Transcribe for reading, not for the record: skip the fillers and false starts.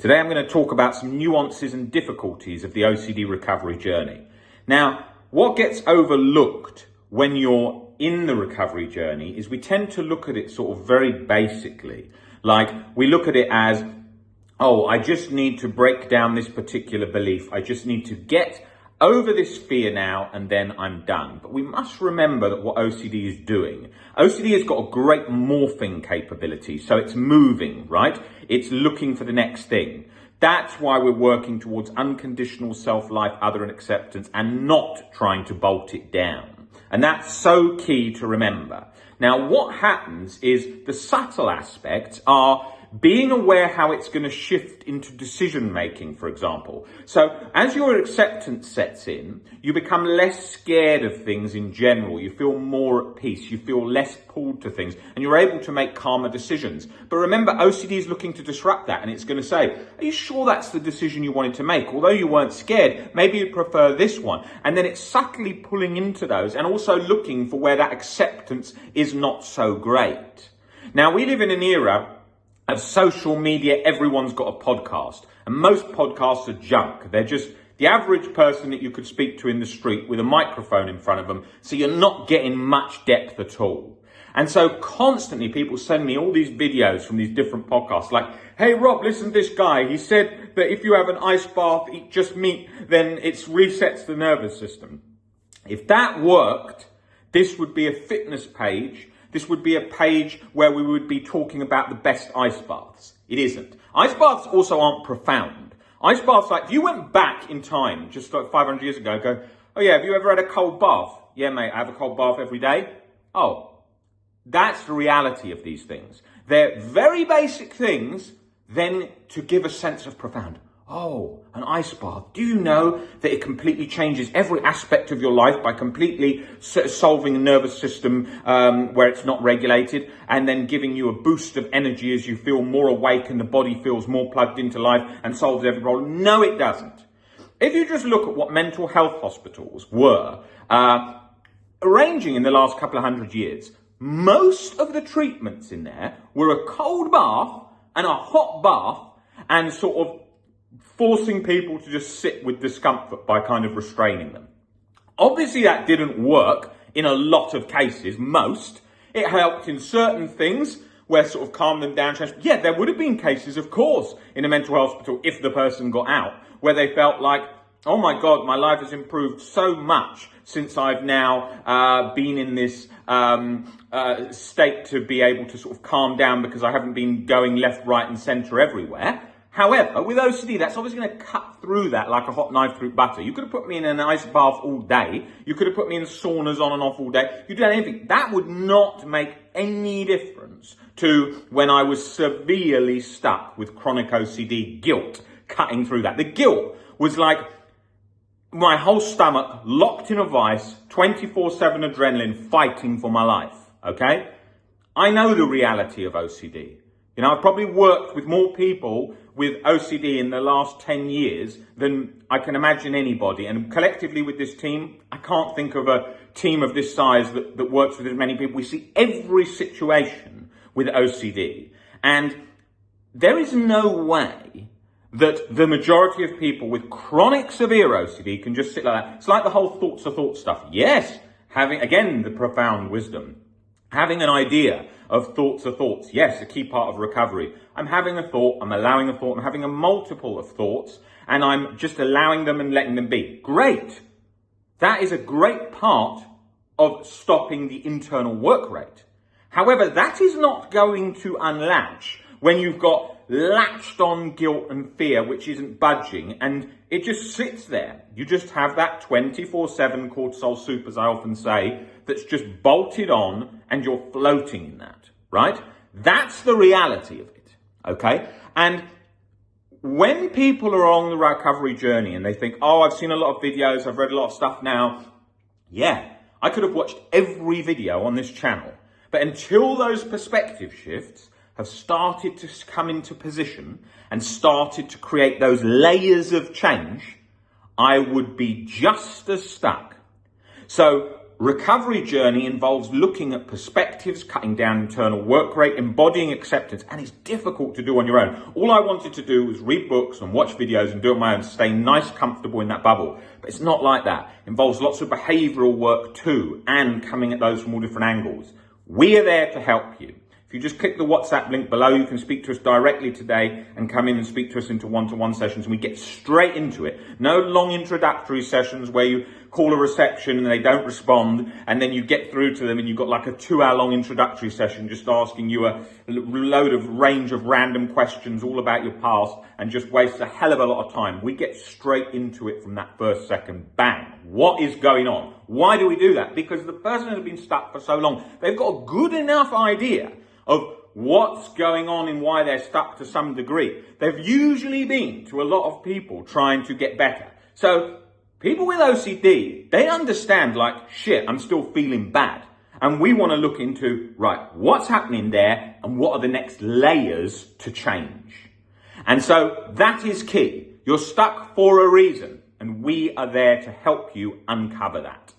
Today I'm going to talk about some nuances and difficulties of the OCD recovery journey. Now, what gets overlooked when you're in the recovery journey is we tend to look at it sort of very basically. Like, we look at it as, oh, I just need to break down this particular belief. I just need to get over this fear now and then I'm done. But we must remember that what OCD is doing, OCD has got a great morphing capability. So it's moving, right? It's looking for the next thing. That's why we're working towards unconditional self-life, other and acceptance, and not trying to bolt it down. And that's so key to remember. Now, what happens is the subtle aspects are being aware how it's going to shift into decision making, for example. So as your acceptance sets in, you become less scared of things in general. You feel more at peace. You feel less pulled to things and you're able to make calmer decisions. But remember, OCD is looking to disrupt that and it's going to say, are you sure that's the decision you wanted to make? Although you weren't scared, maybe you'd prefer this one. And then it's subtly pulling into those and also looking for where that acceptance is not so great. Now, we live in an era of social media. Everyone's got a podcast and most podcasts are junk. They're just the average person that you could speak to in the street with a microphone in front of them. So you're not getting much depth at all. And so constantly people send me all these videos from these different podcasts like, hey Rob, listen to this guy. He said that if you have an ice bath, eat just meat, then it resets the nervous system. If that worked, this would be a fitness page. This would be a page where we would be talking about the best ice baths. It isn't. Ice baths also aren't profound. Ice baths, like if you went back in time, just like 500 years ago, go, oh yeah, have you ever had a cold bath? Yeah, mate, I have a cold bath every day. Oh, that's the reality of these things. They're very basic things, then to give a sense of profound. Oh, an ice bath. Do you know that it completely changes every aspect of your life by completely solving the nervous system where it's not regulated and then giving you a boost of energy as you feel more awake and the body feels more plugged into life and solves every problem? No, it doesn't. If you just look at what mental health hospitals were arranging in the last couple of 100 years, most of the treatments in there were a cold bath and a hot bath and sort of forcing people to just sit with discomfort by kind of restraining them. Obviously, that didn't work in a lot of cases, most. It helped in certain things where sort of calm them down. Yeah, there would have been cases, of course, in a mental health hospital if the person got out, where they felt like, oh my God, my life has improved so much since I've now been in this state to be able to sort of calm down because I haven't been going left, right and centre everywhere. However, with OCD, that's obviously going to cut through that like a hot knife through butter. You could have put me in an ice bath all day. You could have put me in saunas on and off all day. You could have done anything. That would not make any difference to when I was severely stuck with chronic OCD guilt cutting through that. The guilt was like my whole stomach locked in a vice, 24/7 adrenaline fighting for my life. Okay? I know the reality of OCD. You know, I've probably worked with more people with OCD in the last 10 years than I can imagine anybody. And collectively with this team, I can't think of a team of this size that works with as many people. We see every situation with OCD. And there is no way that the majority of people with chronic severe OCD can just sit like that. It's like the whole thoughts are thoughts stuff. Yes, having, again, the profound wisdom. Having an idea of thoughts are thoughts. Yes, a key part of recovery. I'm having a thought, I'm allowing a thought, I'm having a multiple of thoughts, and I'm just allowing them and letting them be. Great. That is a great part of stopping the internal work rate. However, that is not going to unlatch when you've got latched on guilt and fear, which isn't budging, and it just sits there. You just have that 24/7 cortisol soup, as I often say, that's just bolted on and you're floating in that, right? That's the reality of it, okay? And when people are on the recovery journey and they think, oh, I've seen a lot of videos, I've read a lot of stuff now. Yeah, I could have watched every video on this channel. But until those perspective shifts have started to come into position and started to create those layers of change, I would be just as stuck. So recovery journey involves looking at perspectives, cutting down internal work rate, embodying acceptance, and it's difficult to do on your own. All I wanted to do was read books and watch videos and do it on my own, stay nice, comfortable in that bubble. But it's not like that. It involves lots of behavioral work too, and coming at those from all different angles. We are there to help you. If you just click the WhatsApp link below, you can speak to us directly today and come in and speak to us into one-to-one sessions, and we get straight into it. No long introductory sessions where you call a reception and they don't respond, and then you get through to them and you've got like a 2-hour-long introductory session just asking you a load of range of random questions all about your past and just waste a hell of a lot of time. We get straight into it from that first second. Bang. What is going on? Why do we do that? Because the person has been stuck for so long, they've got a good enough idea of what's going on and why they're stuck to some degree. They've usually been to a lot of people trying to get better. So people with OCD, they understand like, shit, I'm still feeling bad. And we want to look into, right, what's happening there and what are the next layers to change? And so that is key. You're stuck for a reason, and we are there to help you uncover that.